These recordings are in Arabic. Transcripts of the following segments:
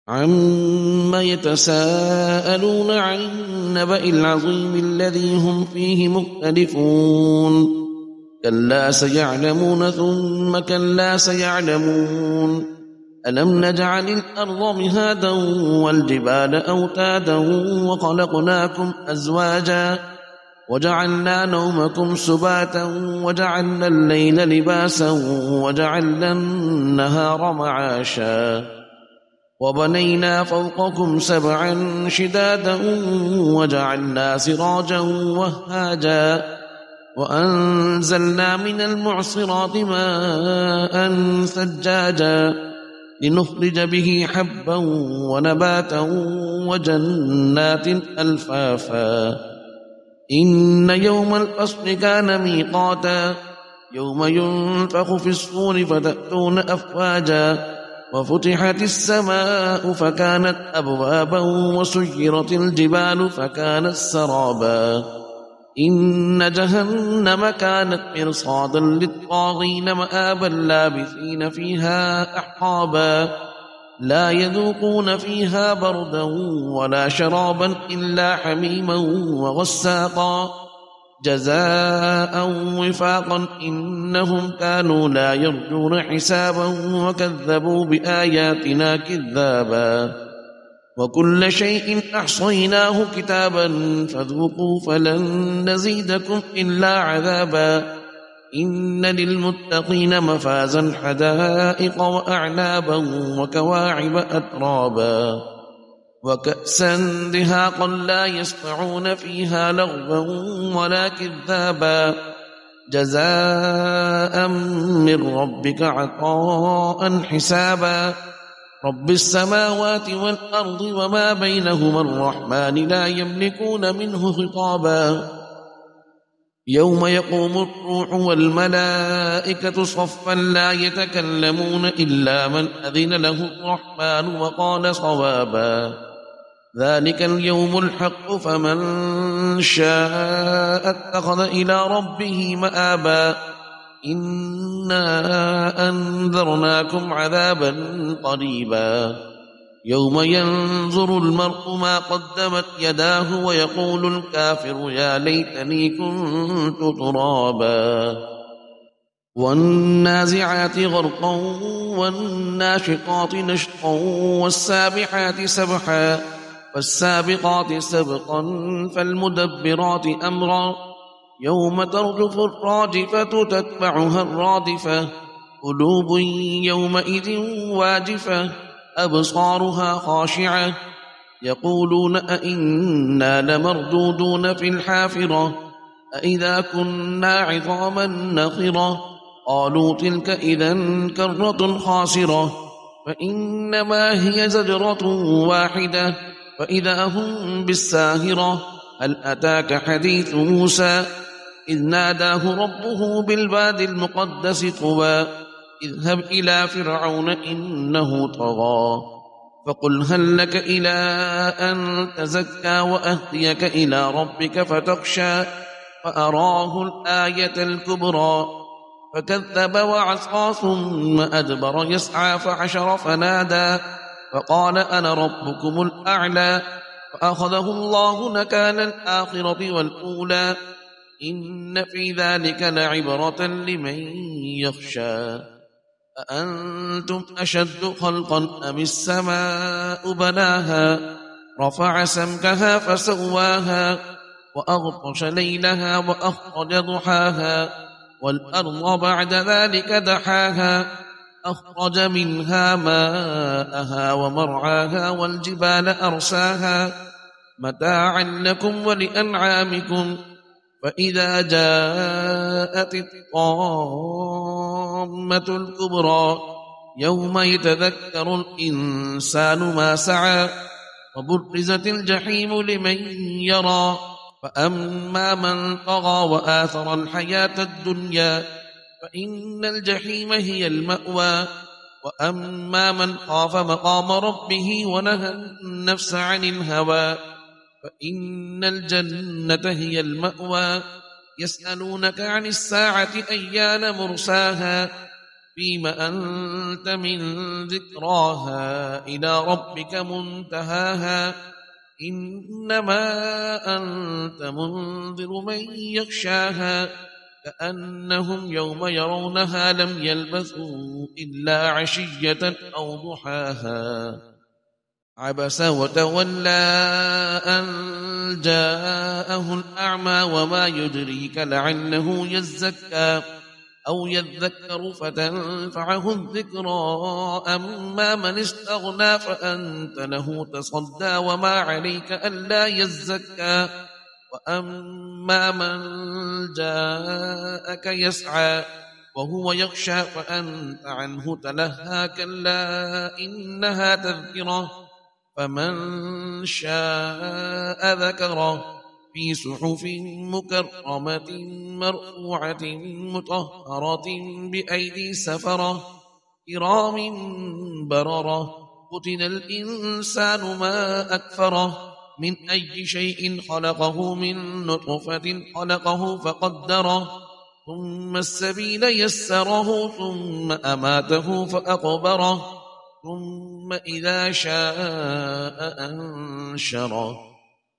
عَمَّ يَتَسَاءَلُونَ عَنِ النَّبَإِ الْعَظِيمِ الَّذِي هُمْ فِيهِ مُخْتَلِفُونَ كَلَّا سَيَعْلَمُونَ ثُمَّ كَلَّا سَيَعْلَمُونَ أَلَمْ نَجْعَلِ الْأَرْضَ مِهَادًا وَالْجِبَالَ أَوْتَادًا وَخَلَقْنَاكُمْ أَزْوَاجًا وَجَعَلْنَا نَوْمَكُمْ سُبَاتًا وَجَعَلْنَا اللَّيْلَ لِبَاسًا وَجَعَلْنَا النَّهَارَ مَعَاشًا وَبَنَيْنَا فَوْقَكُمْ سَبْعًا شِدَادًا وَجَعَلْنَا سِرَاجًا وَهَّاجًا وَأَنزَلْنَا مِنَ الْمُعْصِرَاتِ مَاءً ثَجَّاجًا لِنُخْرِجَ بِهِ حَبًّا وَنَبَاتًا وَجَنَّاتٍ أَلْفَافًا إِنَّ يَوْمَ الْفَصْلِ كَانَ مِيقَاتًا يَوْمَ يُنفَخُ فِي الصُّورِ فَتَأْتُونَ أَفْوَاجًا وَفُتِحَتِ السَّمَاءُ فَكَانَتْ أَبْوَابًا وَسُيِّرَتِ الْجِبَالُ فَكَانَتْ سَرَابًا إِنَّ جَهَنَّمَ كَانَتْ مِرْصَادًا لِلطَّاغِينَ مَآبًا لَابِثِينَ فِيهَا أَحْقَابًا لَا يَذُوقُونَ فِيهَا بَرْدًا وَلَا شَرَابًا إِلَّا حَمِيمًا وَغَسَّاقًا جَزَاءً وِفَاقًا إِنَّهُمْ كَانُوا لَا يَرْجُونَ حِسَابًا وَكَذَّبُوا بِآيَاتِنَا كِذَّابًا وَكُلَّ شَيْءٍ أَحْصَيْنَاهُ كِتَابًا فَذُوقُوا فَلَن نَّزِيدَكُمْ إِلَّا عَذَابًا إِنَّ لِلْمُتَّقِينَ مَفَازًا حَدَائِقَ وَأَعْنَابًا وَكَوَاعِبَ أَتْرَابًا وَكَأْسًا دِهَاقًا لَّا يَسْمَعُونَ فِيهَا لَغْوًا وَلَا كِذَّابًا جَزَاءً مِّن رَّبِّكَ عَطَاءً حِسَابًا رَبِّ السَّمَاوَاتِ وَالْأَرْضِ وَمَا بَيْنَهُمَا الرَّحْمَنِ لَا يَمْلِكُونَ مِنْهُ خِطَابًا يَوْمَ يَقُومُ الرُّوحُ وَالْمَلَائِكَةُ صَفًّا لَّا يَتَكَلَّمُونَ إِلَّا مَنْ أَذِنَ لَهُ الرَّحْمَنُ وَقَالَ صَوَابًا ذَلِكَ الْيَوْمُ الْحَقُّ فَمَن شَاءَ اتَّخَذَ إِلَىٰ رَبِّهِ مَآبًا إِنَّا أَنذَرْنَاكُمْ عَذَابًا قَرِيبًا يَوْمَ يَنظُرُ الْمَرْءُ مَا قَدَّمَتْ يَدَاهُ وَيَقُولُ الْكَافِرُ يَا لَيْتَنِي كُنتُ تُرَابًا وَالنَّازِعَاتِ غَرْقًا وَالنَّاشِطَاتِ نَشْطًا وَالسَّابِحَاتِ سَبْحًا فَالسَّابِقَاتِ سَبْقًا فَالْمُدَبِّرَاتِ أَمْرًا يَوْمَ تَرْجُفُ الرَّاجِفَةُ تَتْبَعُهَا الرَّادِفَةُ قُلُوبٌ يَوْمَئِذٍ وَاجِفَةٌ أَبْصَارُهَا خَاشِعَةٌ يَقُولُونَ أَإِنَّا لَمَرْدُودُونَ فِي الْحَافِرَةِ أَإِذَا كُنَّا عِظَامًا نَخِرَةً قَالُوا تِلْكَ إِذًا كَرَّةٌ خَاسِرَةٌ فَإِنَّمَا هِيَ زَجْرَةٌ وَاحِدَةٌ فَإِذَا هُم بِالسَّاهِرَةِ هَلْ أَتَاكَ حَدِيثُ مُوسَىٰ إِذْ نَادَاهُ رَبُّهُ بِالْوَادِ الْمُقَدَّسِ طُوًى اذْهَبْ إِلَىٰ فِرْعَوْنَ إِنَّهُ طَغَىٰ فَقُلْ هَل لَّكَ إِلَىٰ أَن تَزَكَّىٰ وَأَهْدِيَكَ إِلَىٰ رَبِّكَ فَتَخْشَىٰ فَأَرَاهُ الْآيَةَ الْكُبْرَىٰ فَكَذَّبَ وَعَصَىٰ ثُمَّ أَدْبَرَ يَسْعَىٰ فَحَشَرَ فَنَادَىٰ فَقَالَ أَنَا رَبُّكُمُ الْأَعْلَىٰ فَأَخَذَهُ اللَّهُ نَكَالَ الْآخِرَةِ وَالْأُولَىٰ إِنَّ فِي ذَٰلِكَ لَعِبْرَةً لِّمَن يَخْشَىٰ أَأَنتُمْ أَشَدُّ خَلْقًا أَمِ السَّمَاءُ بَنَاهَا رَفَعَ سَمْكَهَا فَسَوَّاهَا وَأَغْطَشَ لَيْلَهَا وَأَخْرَجَ ضُحَاهَا وَالْأَرْضَ بَعْدَ ذَلِكَ دَحَاهَا أَخْرَجَ مِنْهَا مَاءَهَا وَمَرْعَاهَا وَالْجِبَالَ أَرْسَاهَا مَتَاعًا لَّكُمْ وَلِأَنْعَامِكُمْ فَإِذَا جَاءَتِ الطَّامَّةُ الْكُبْرَىٰ يَوْمَ يَتَذَكَّرُ الْإِنسَانُ مَا سَعَىٰ وَبُرِّزَتِ الْجَحِيمُ لِمَن يَرَىٰ فَأَمَّا مَن طَغَىٰ وَآثَرَ الْحَيَاةَ الدُّنْيَا فَإِنَّ الْجَحِيمَ هِيَ الْمَأْوَىٰ وَأَمَّا مَنْ خَافَ مَقَامَ رَبِّهِ وَنَهَى النَّفْسَ عَنِ الْهَوَىٰ فَإِنَّ الْجَنَّةَ هِيَ الْمَأْوَىٰ يَسْأَلُونَكَ عَنِ السَّاعَةِ أَيَّانَ مُرْسَاهَا فيم أنت من ذكراها إلى ربك منتهاها إنما أنت منذر من يخشاها كأنهم يوم يرونها لم يلبثوا إلا عشية أو ضحاها عبس وتولى أن جاءه الأعمى وما يدريك لعله يزكى أو يذكر فتنفعه الذكرى أما من استغنى فأنت له تصدى وما عليك ألا يزكى وأما من جاءك يسعى وهو يخشى فأنت عنه تلهى كلا إنها تذكرة فمن شاء ذكره في صحف مكرمة مرفوعة مطهرة بأيدي سفرة كرام بررة قتل الإنسان ما أكفره من أي شيء خلقه من نطفة خلقه فقدره ثم السبيل يسره ثم أماته فأقبره ثم إذا شاء أنشره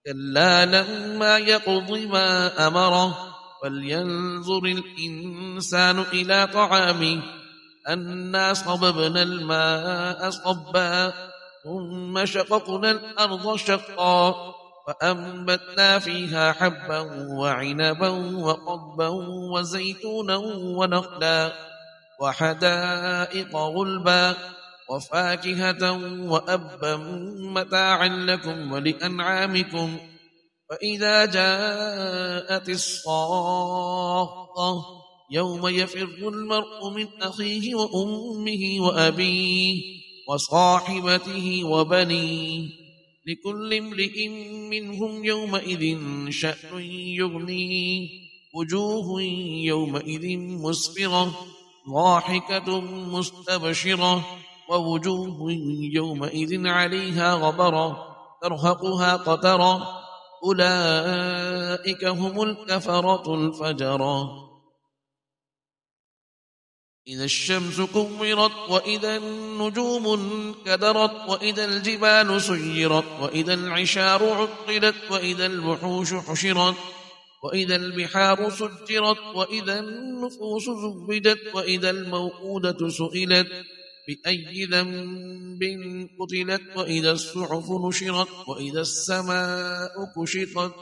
كلا لما يقض ما أمره فلينظر الإنسان إلى طعامه أنا صببنا الماء صبا ثم شققنا الأرض شقا فأنبتنا فيها حبا وعنبا وقضبا وزيتونا ونخلا وحدائق غلبا وفاكهة وأبا متاعا لكم ولأنعامكم فإذا جاءت الصاخة يوم يفر المرء من أخيه وأمه وأبيه وصاحبته وبنيه لكل امرئ منهم يومئذ شأن يغنيه وجوه يومئذ مسفرة ضاحكة مستبشرة ووجوه يومئذ عليها غبرة ترهقها قترة أولئك هم الكفرة الفجرة إذا الشمس كورت وإذا النجوم انكدرت وإذا الجبال سيرت وإذا العشار عطلت وإذا الوحوش حشرت وإذا البحار سجرت وإذا النفوس زوجت وإذا الموءودة سئلت بأي ذنب قتلت وإذا الصحف نشرت وإذا السماء كشطت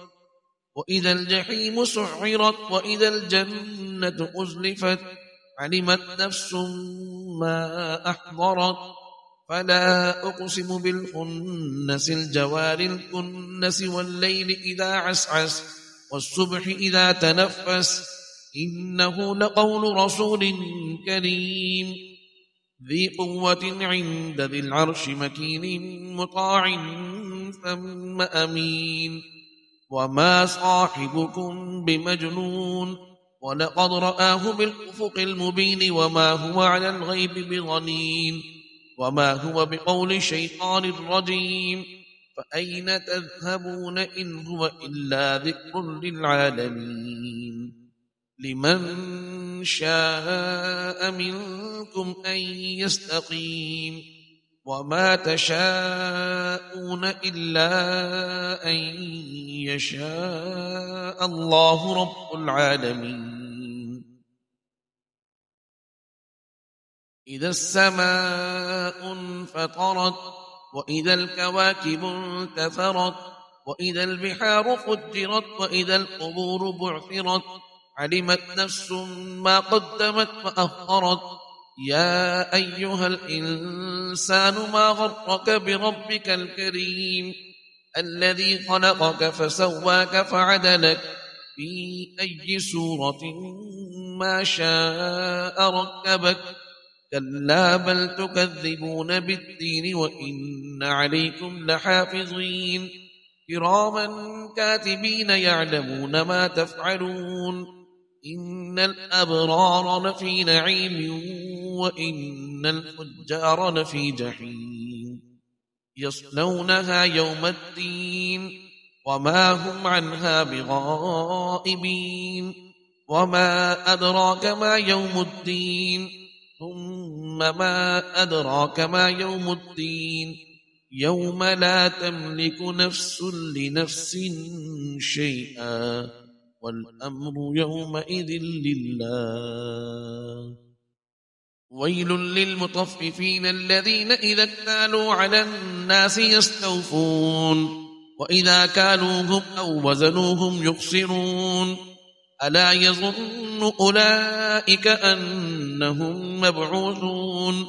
وإذا الجحيم سعرت وإذا الجنة أزلفت علمت نفس ما أحضرت فلا أقسم بالخنس الجوار الكنس والليل إذا عسعس والصبح إذا تنفس إنه لقول رسول كريم ذي قوة عند ذي العرش مكين مطاع ثم أمين وما صاحبكم بمجنون ولقد رآه بالأفق المبين وما هو على الغيب بضنين وما هو بقول شيطان رجيم فأين تذهبون إن هو إلا ذكر للعالمين لمن شاء منكم أن يستقيم وما تشاءون إلا أن يشاء الله رب العالمين إذا السماء انفطرت وإذا الكواكب انتثرت وإذا البحار فجرت وإذا القبور بعثرت علمت نفس ما قدمت وأخرت يا أيها الإنسان ما غرك بربك الكريم الذي خلقك فسواك فعدلك في أي سورة ما شاء ركبك كلا بل تكذبون بالدين وإن عليكم لحافظين كراما كاتبين يعلمون ما تفعلون إن الأبرار لفي نعيم وإن الفجار لفي جحيم يصلونها يوم الدين وما هم عنها بغائبين وما أدراك ما يوم الدين ثم ما أدراك ما يوم الدين يوم لا تملك نفس لنفس شيئا والأمر يومئذ لله. ويل للمطففين الذين إذا اكتالوا على الناس يستوفون وإذا كالوهم أو وزنوهم يخسرون ألا يظن أولئك أنهم مبعوثون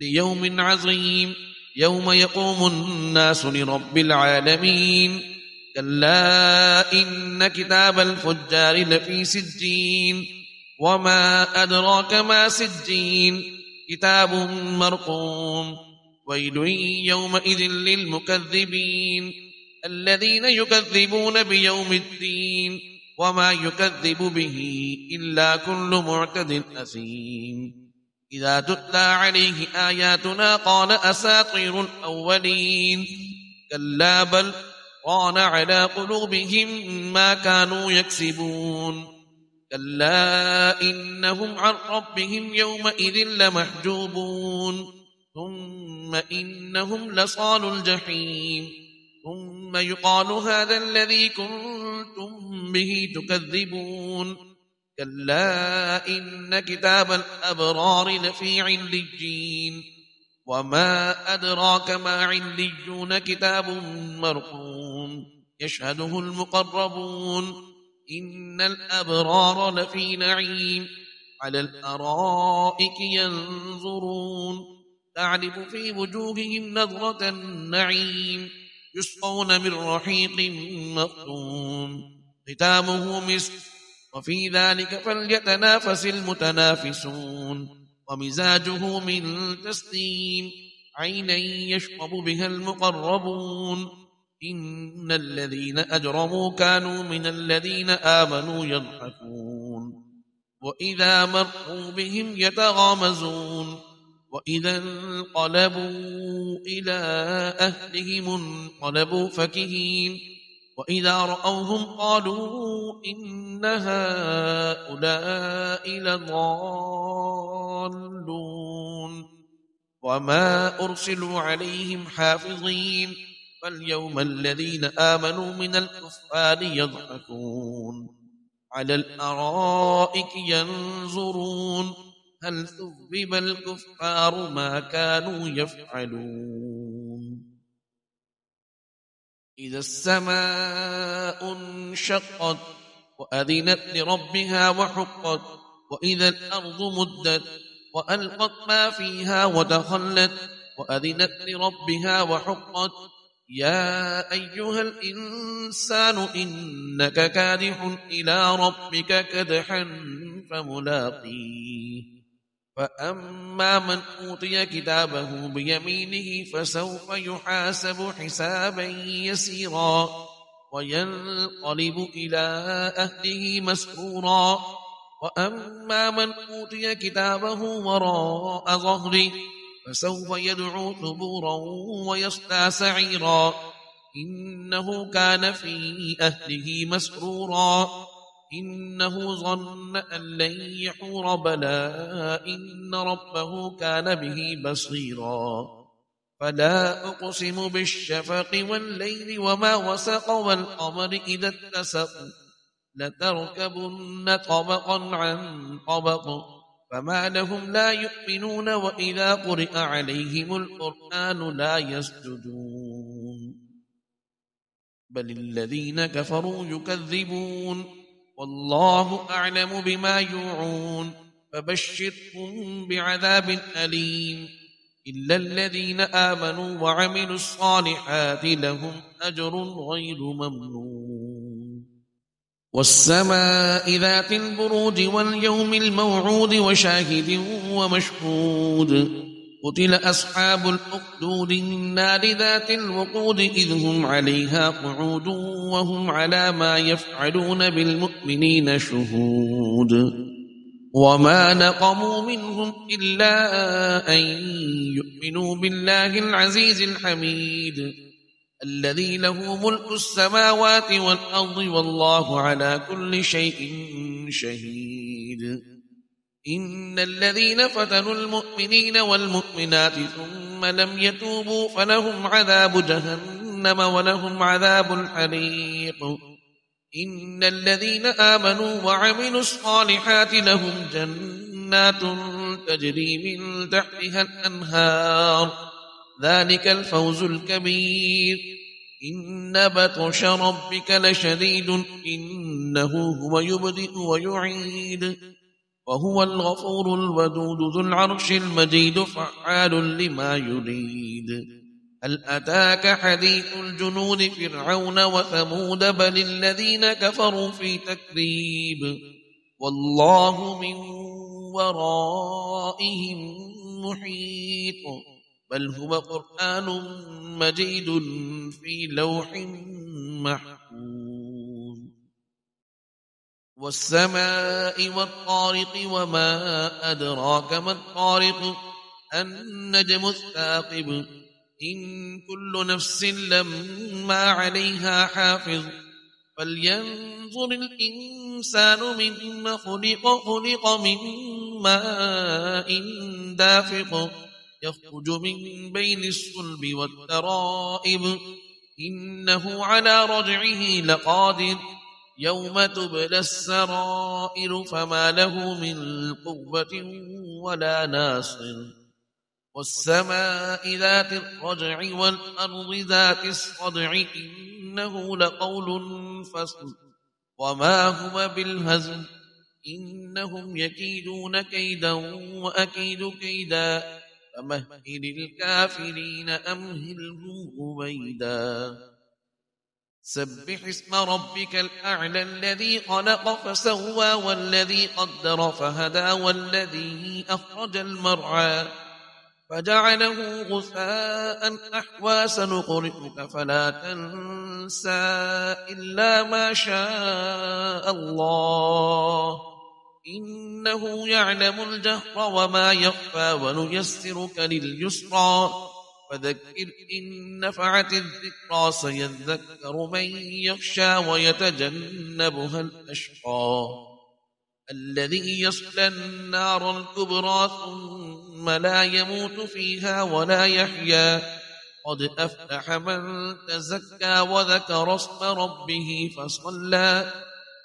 ليوم عظيم يوم يقوم الناس لرب العالمين. كلا إن كتاب الفجار لفي سجين وما أدراك ما سجين كتاب مرقوم. ويل يومئذ للمكذبين الذين يكذبون بيوم الدين وما يكذب به إلا كل معتد أثيم. إذا تتلى عليه آياتنا قال أساطير الأولين كلا بل ران على قلوبهم ما كانوا يكسبون. كلا إنهم عن ربهم يومئذ لمحجوبون ثم إنهم لصال الجحيم ثم يقال هذا الذي كنتم به تكذبون. كلا إن كتاب الأبرار لفي عليين وما أدراك ما عليون كتاب مرقوم يشهده المقربون. إن الأبرار لفي نعيم على الأرائك ينظرون تعرف في وجوههم نظرة النعيم يسقون من رحيق مختوم ختامه مسك وفي ذلك فليتنافس المتنافسون. ومزاجه من تسنيم عينا يشرب بها المقربون. إن الذين أجرموا كانوا من الذين آمنوا يضحكون وإذا مروا بهم يتغامزون وإذا انقلبوا إلى أهلهم انقلبوا فكهين وإذا رأوهم قالوا إن هؤلاء لضالون وما أرسلوا عليهم حافظين. فاليوم الذين آمنوا من الكفار يضحكون على الأرائك ينظرون هل ثوب الكفار ما كانوا يفعلون. إذا السماء انشقت وأذنت لربها وحقت وإذا الأرض مدت وألقت ما فيها وتخلت وأذنت لربها وحقت. يا أيها الإنسان إنك كادح إلى ربك كدحا فملاقيه. فأما من أوتي كتابه بيمينه فسوف يحاسب حسابا يسيرا وينقلب إلى أهله مسرورا. وأما من أوتي كتابه وراء ظهره فسوف يدعو ثبورا ويصلى سعيرا إنه كان في أهله مسرورا إنه ظن أن لن يحور بلى إن ربه كان به بصيرا. فلا أقسم بالشفق والليل وما وسق والقمر إذا اتسق لتركبن طبقا عن طبق فما لهم لا يؤمنون وإذا قرئ عليهم القرآن لا يسجدون بل الذين كفروا يكذبون والله أعلم بما يوعون فبشرهم بعذاب أليم إلا الذين آمنوا وعملوا الصالحات لهم أجر غير ممنون. والسماء ذات البروج واليوم الموعود وشاهد ومشهود قتل أصحاب الأخدود النار ذات الوقود إذ هم عليها قعود وهم على ما يفعلون بالمؤمنين شهود. وما نقموا منهم إلا أن يؤمنوا بالله العزيز الحميد الذي له ملك السماوات والأرض والله على كل شيء شهيد. إن الذين فتنوا المؤمنين والمؤمنات ثم لم يتوبوا فلهم عذاب جهنم ولهم عذاب الحريق. إن الذين آمنوا وعملوا الصالحات لهم جنات تجري من تحتها الأنهار ذلك الفوز الكبير. إن بطش ربك لشديد إنه هو يبدئ ويعيد وهو الغفور الودود ذو العرش المجيد فعال لما يريد. هل أتاك حديث الجنود فرعون وثمود بل الذين كفروا في تكذيب والله من ورائهم محيط بل هو قرآن مجيد في لوح محفوظ. والسماء والطارق وما أدراك ما الطارق النجم الثاقب إن كل نفس لما عليها حافظ فلينظر الإنسان مما خلق من ماء دافق يخرج من بين الصلب والترائب إنه على رجعه لقادر يوم تبلى السرائر فما له من قوة ولا ناصر. والسماء ذات الرجع والأرض ذات الصدع إنه لقول فصل وما هو بالهزل إنهم يكيدون كيدا وأكيد كيدا فمهل الكافرين أمهلهم رويدا. سبح اسم ربك الأعلى الذي خلق فسوى والذي قدر فهدى والذي أخرج المرعى فجعله غثاء أحوى سنقرئك فلا تنسى إلا ما شاء الله إنه يعلم الجهر وما يخفى ونيسرك لليسرى فذكر إن نفعت الذكرى سيذكر من يخشى ويتجنبها الأشقى الذي يصلى النار الكبرى ثم لا يموت فيها ولا يحيا قد أفلح من تزكى وذكر اسم ربه فصلى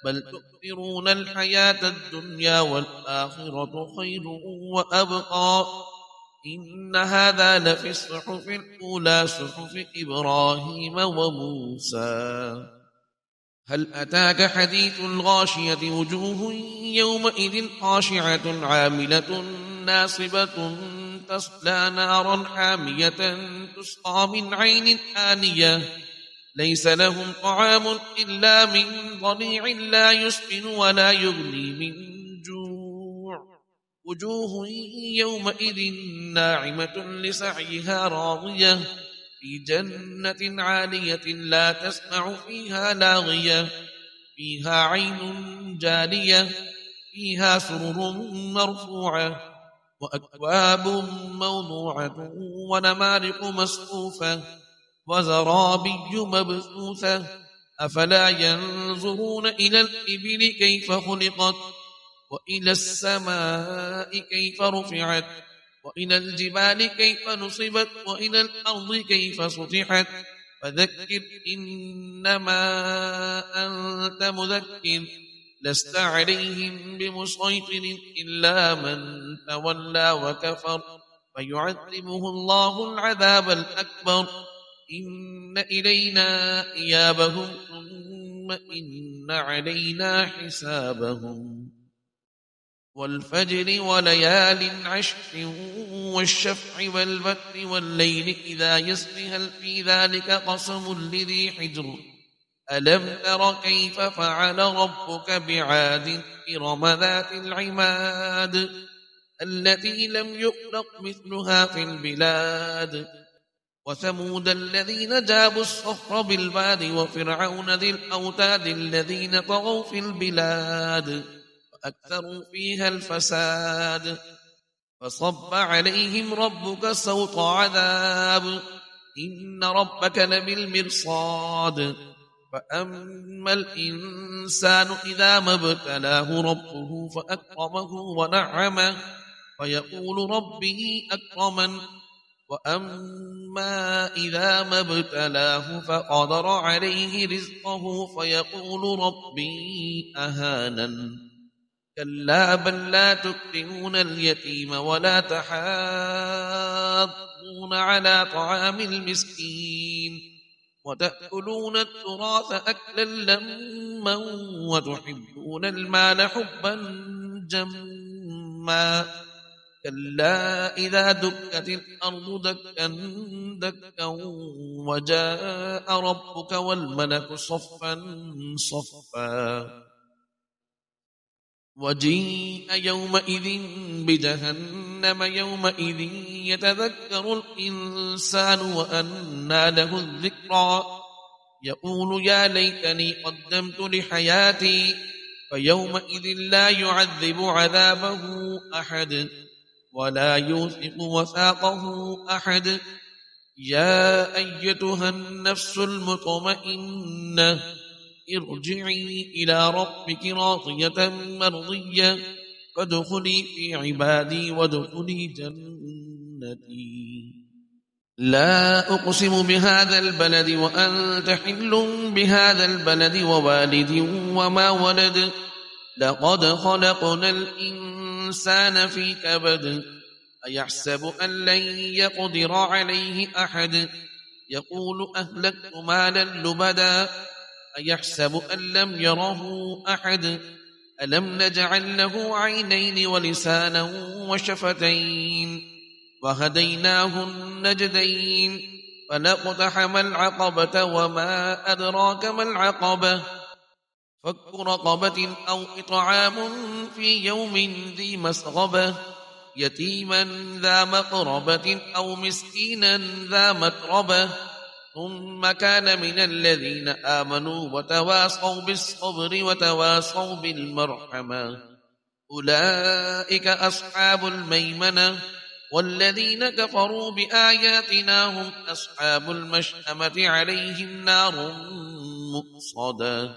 بل تؤثرون الحياة الدنيا والآخرة خير وأبقى إن هذا لفي الصحف الأولى صحف إبراهيم وموسى. هل أتاك حديث الغاشية وجوه يومئذ خاشعة عاملة ناصبة تصلى نارا حامية تسقى من عين آنية ليس لهم طعام إلا من ضريع لا يسمن ولا يغني من جوع وجوه يومئذ ناعمة لسعيها راضية في جنة عالية لا تسمع فيها لاغية فيها عين جارية فيها سرر مرفوعة وأكواب موضوعة ونمارق مصفوفة وزرابي مبثوثة أفلا ينظرون إلى الإبل كيف خلقت وإلى السماء كيف رفعت وإلى الجبال كيف نصبت وإلى الأرض كيف سطحت فذكر إنما أنت مذكر لست عليهم بمسيطر إلا من تولى وكفر فيعذبه الله العذاب الأكبر إن إلينا إيابهم ثم إن علينا حسابهم. والفجر وليال عشر والشفع والوتر والليل إذا يسر هل في ذلك قسم لذي حجر ألم تر كيف فعل ربك بعاد إرم ذات العماد التي لم يخلق مثلها في البلاد وثمود الذين جابوا الصخر بالواد وفرعون ذي الأوتاد الذين طغوا في البلاد فأكثروا فيها الفساد فصب عليهم ربك سوط عذاب إن ربك لبالمرصاد فأما الإنسان إذا ما ابتلاه ربه فأكرمه ونعمه فيقول ربي أكرمن وأما إذا ما ابتلاه فقدر عليه رزقه فيقول ربي أهانن كلا بل لا تكرمون اليتيم ولا تحاضون على طعام المسكين وتأكلون التراث أكلا لما وتحبون المال حبا جما كلا إذا دكت الأرض دكا دكا وجاء ربك والملك صفا صفا وجيء يومئذ بجهنم يومئذ يتذكر الإنسان وأنى له الذكرى يقول يا ليتني قدمت لحياتي فيومئذ لا يعذب عذابه أحد ولا يوثق وثاقه أحد يا أيتها النفس المطمئنة ارجعي إلى ربك راضية مرضية فادخلي في عبادي وادخلي جنتي لا أقسم بهذا البلد وأنت حل بهذا البلد ووالد وما ولد لقد خلقنا الإنسان في كبد أيحسب أن لن يقدر عليه أحد يقول أهلكت مالا لبدا أيحسب أن لم يره أحد ألم نجعل له عينين ولسانا وشفتين وهديناه النجدين فلاقتحم العقبة وما أدراك ما العقبة فك رقبة أو إطعام في يوم ذي مسغبة يتيما ذا مقربة أو مسكينا ذا متربة ثم كان من الذين آمنوا وتواصوا بالصبر وتواصوا بالمرحمة أولئك أصحاب الميمنة والذين كفروا بآياتنا هم أصحاب المشأمة عليهم نار مؤصدة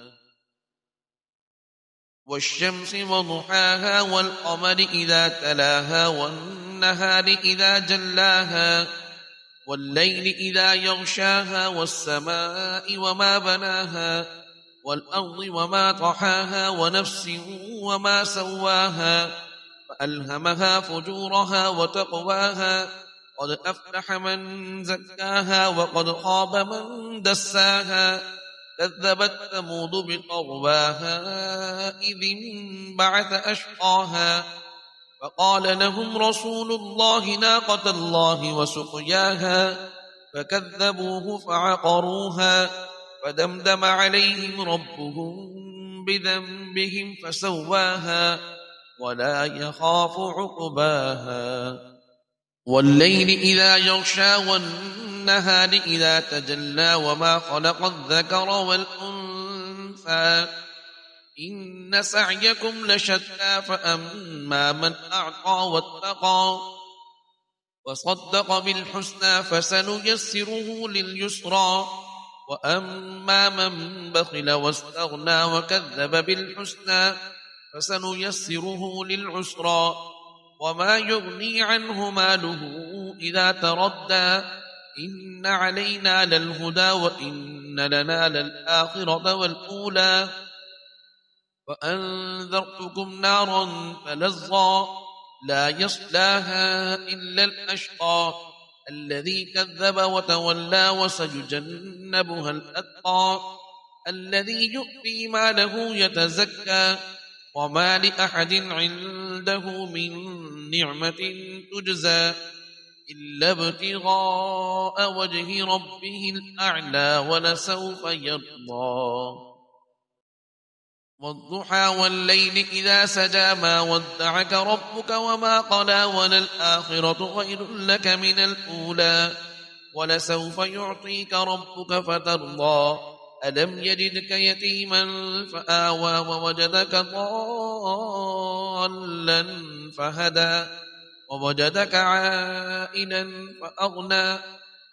والشمس وضحاها والقمر إذا تلاها والنهار إذا جلاها والليل إذا يغشاها والسماء وما بناها والأرض وما طحاها ونفس وما سواها فألهمها فجورها وتقواها قد أفلح من زكاها وقد خاب من دساها كذبت ثمود بطغواها إذ انبعث أشقاها فقال لهم رسول الله ناقة الله وسقياها فكذبوه فعقروها فدمدم عليهم ربهم بذنبهم فسواها ولا يخاف عقباها والليل إذا يغشى والنهار إذا تجلى وما خلق الذكر والأنثى إن سعيكم لشتى فأما من أعطى واتقى وصدق بالحسنى فسنيسره لليسرى وأما من بخل واستغنى وكذب بالحسنى فسنيسره للعسرى وما يغني عنه ماله إذا تردى إن علينا للهدى وإن لنا للآخرة والأولى وأنذرتكم نارا فلظى لا يصلاها إلا الأشقى الذي كذب وتولى وسيجنبها الأتقى الذي يؤتي ماله يتزكى وما لأحد عنده من نعمة تجزى إلا ابتغاء وجه ربه الأعلى ولسوف يرضى والضحى والليل إذا سجى ما ودعك ربك وما قلى وللآخرة خير لك من الأولى ولسوف يعطيك ربك فترضى ألم يجدك يتيما فآوى ووجدك ضالا فهدى ووجدك عائلا فأغنى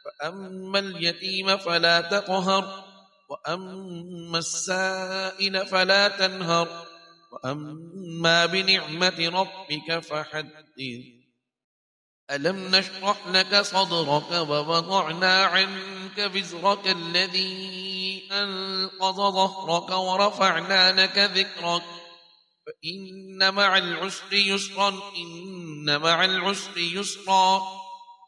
فأما اليتيم فلا تقهر وأما السائل فلا تنهر وأما بنعمة ربك فحدث ألم نشرح لك صدرك ووضعنا عنك وزرك الذي أنقض ظهرك ورفعنا لك ذكرك فإن مع العسر يسرا إن مع العسر يسرا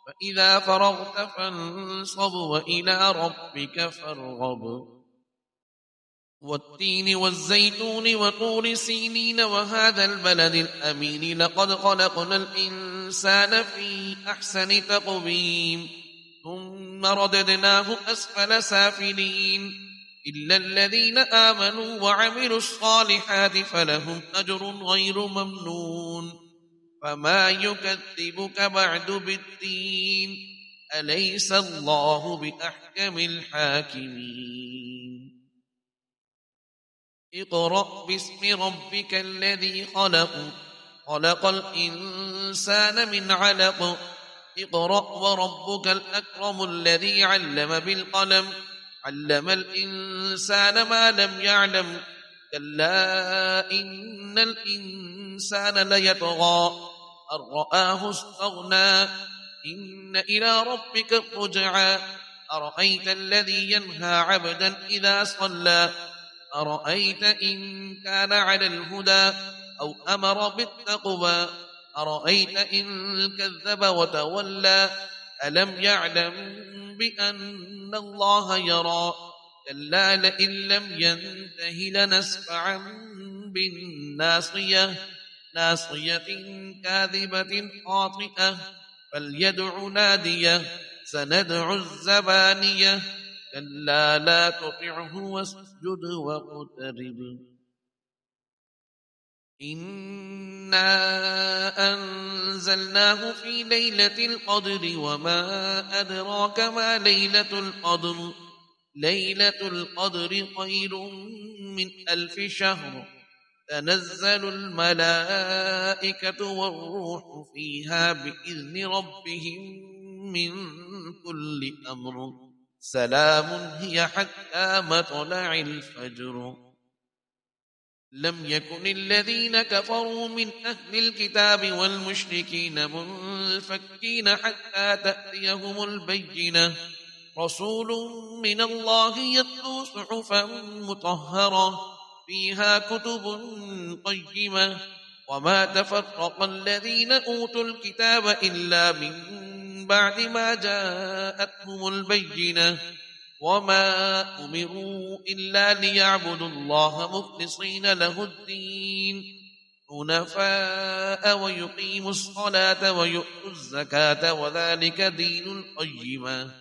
فإذا فرغت فانصب وإلى ربك فارغب والتين والزيتون وطور سينين وهذا البلد الأمين لقد خلقنا الإنسان في أحسن تقويم ثم رددناه أسفل سافلين إلا الذين آمنوا وعملوا الصالحات فلهم أجر غير ممنون فما يكذبك بعد بالدين أليس الله بأحكم الحاكمين اقرأ باسم ربك الذي خلق خلق الإنسان من علق اقرأ وربك الأكرم الذي علم بالقلم علم الإنسان ما لم يعلم كلا إن الإنسان ليطغى أن رآه استغنى إن إلى ربك الرجعى أرأيت الذي ينهى عبدا إذا صلى أرأيت إن كان على الهدى أو أمر بالتقوى أرأيت إن كذب وتولى ألم يعلم بأن الله يرى كلا لئن لم ينته لنسفعا بالناصية ناصية كاذبة خاطئة فليدع ناديه سندع الزبانية كلا لا تطعه واسجد واقترب إنا أنزلناه في ليلة القدر وما أدراك ما ليلة القدر ليلة القدر خير من 1000 شهر تنزل الملائكة والروح فيها بإذن ربهم من كل أمر سلام هي حتى مطلع الفجر لم يكن الذين كفروا من أهل الكتاب والمشركين منفكين حتى تأتيهم البينة رسول من الله يتلو صحفا مطهرة فيها كتب قيمة وما تفرق الذين أوتوا الكتاب إلا من بعد ما جاءتهم البينة وما أمروا إلا ليعبدوا الله مخلصين له الدين حنفاء ويقيموا الصلاة ويؤتوا الزكاة وذلك دين القيمة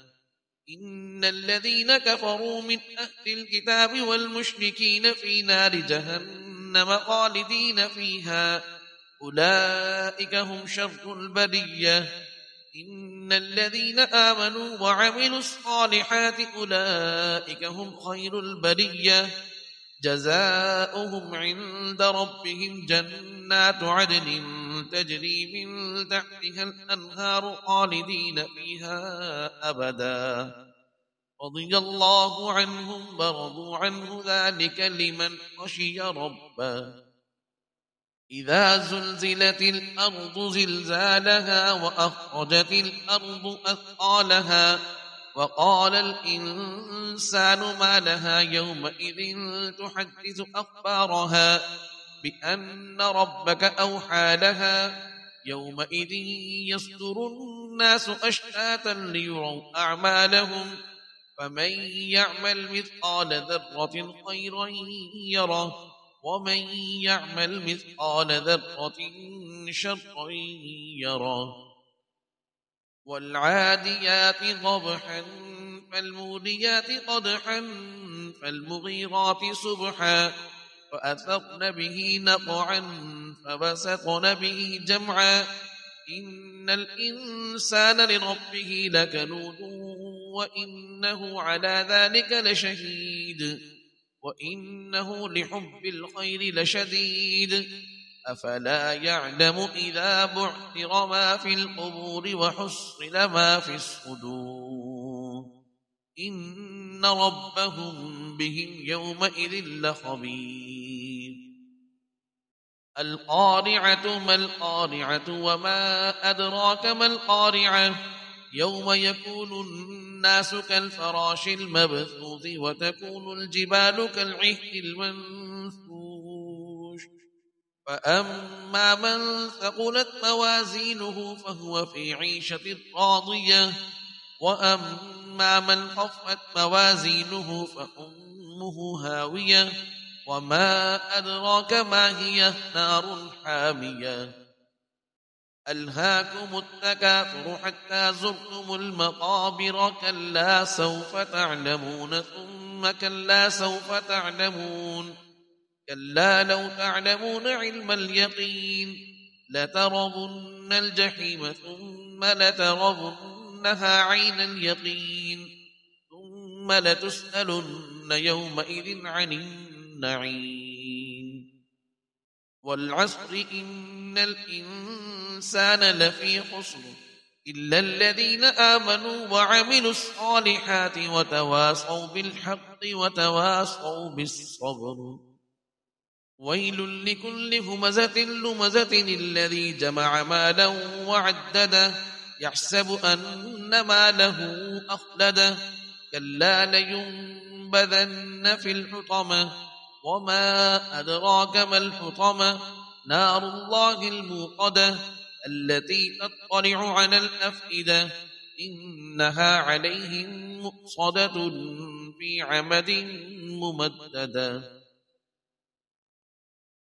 إن الذين كفروا من أهل الكتاب والمشركين في نار جهنم خالدين فيها أولئك هم شر البرية إن الذين آمنوا وعملوا الصالحات أولئك هم خير البرية جزاؤهم عند ربهم جنات عدن تجري من تحتها الأنهار خالدين فيها أبدا رضي الله عنهم ورضوا عنه ذلك لمن خشي ربه إذا زلزلت الأرض زلزالها وأخرجت الأرض أثقالها وقال الإنسان ما لها يومئذ تحدث أخبارها بأن ربك أوحى لها يومئذ يصدر الناس أشتاتا ليروا أعمالهم فمن يعمل مثقال ذرة خيرا يره ومن يعمل مثقال ذرة شرا يره والعاديات ضبحا فالموريات قدحا فالمغيرات صبحا فأثرن به نقعا فبسطن به جمعا إن الإنسان لربه لكنود وإنه على ذلك لشهيد وإنه لحب الخير لشديد أفلا يعلم إذا بعثر ما في القبور وحصل ما في الصدور إن ربهم بهم يومئذ لخبير القارعة ما القارعة وما أدراك ما القارعة يوم يكون الناس كالفراش المبثوث وتكون الجبال كالعهن المنفوش فأما من ثقلت موازينه فهو في عيشة راضية وأما من خفت موازينه فأمه هاوية وما أدراك ما هي نار حامية ألهاكم التكاثر حتى زرتم المقابر كلا سوف تعلمون ثم كلا سوف تعلمون كلا لو تعلمون علم اليقين لترضن الجحيم ثم لترضنها عين اليقين ثم لتسألن يومئذ عن النعيم والعصر إن الإنسان لفي خسر إلا الذين آمنوا وعملوا الصالحات وتواصوا بالحق وتواصوا بالصبر ويل لكل همزة لمزة الذي جمع مالا وعدده يحسب أن ماله أخلده كلا لينبذن في الحطمة وما أدراك ما الحطمة نار الله الموقدة التي تطلع على الأفئدة إنها عليهم مؤصدة في عمد ممددة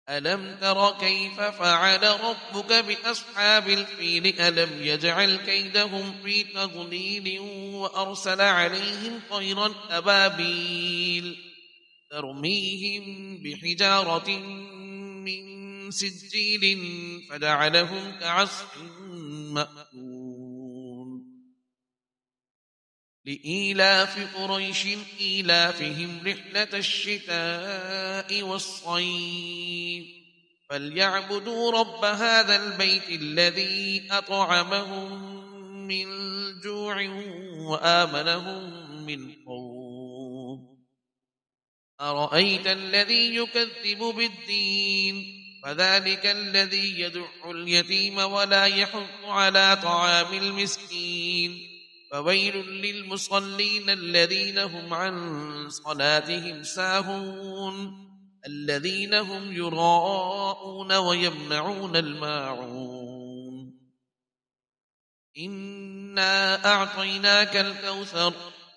ألم تر كيف فعل ربك بأصحاب الفيل ألم يجعل كيدهم في تضليل وأرسل عليهم طيرا أبابيل ترميهم بحجارة من سجيل فجعلهم كعصف مأكول لإيلاف قريش إيلافهم رحلة الشتاء والصيف فليعبدوا رب هذا البيت الذي أطعمهم من جوع وآمنهم من خوف أرأيت الذي يكذب بالدين فذلك الذي يدع اليتيم ولا يحض على طعام المسكين فويل للمصلين الذين هم عن صلاتهم ساهون الذين هم يراءون ويمنعون الماعون إنا أعطيناك الكوثر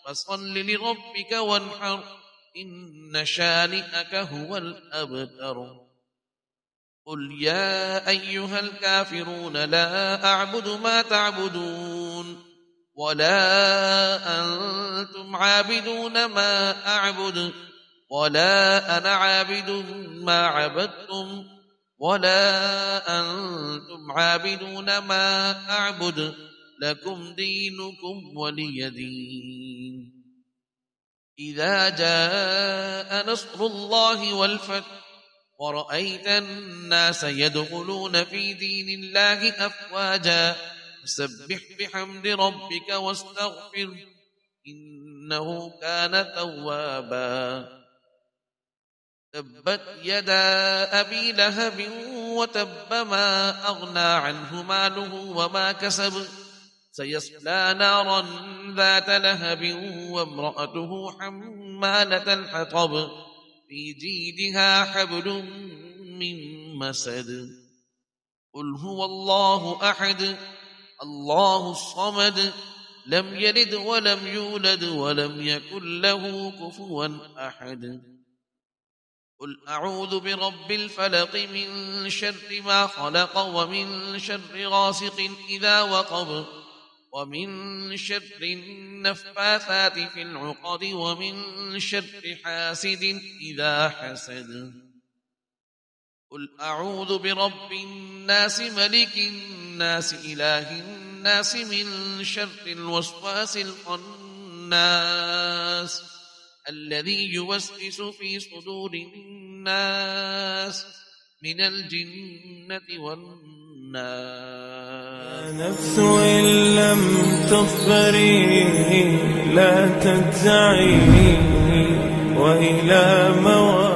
فصل لربك وانحر إن شانئك هو الأبتر قل يا أيها الكافرون لا أعبد ما تعبدون ولا أنتم عابدون ما أعبد ولا أنا عابد ما عبدتم ولا أنتم عابدون ما أعبد لكم دينكم ولي دين إذا جاء نصر الله والفتح ورأيت الناس يدخلون في دين الله أفواجا فسبح بحمد ربك واستغفر إنه كان توابا تبت يدا أبي لهب وتب ما أغنى عنه ماله وما كسب سيصلى نارا ذات لهب وامرأته حمالة الحطب في جيدها حبل من مسد قل هو الله أحد الله الصمد لم يلد ولم يولد ولم يكن له كفوا أحد قل أعوذ برب الفلق من شر ما خلق ومن شر غاسق إذا وقب ومن شر النفاثات في العقد ومن شر حاسد إذا حسد قل أعوذ برب الناس ملك الناس إله الناس من شر الوسواس الخناس الذي يوسوس في صدور الناس من الجنة والناس نفس إن لم تظفري لا تجزعي وإلى موعد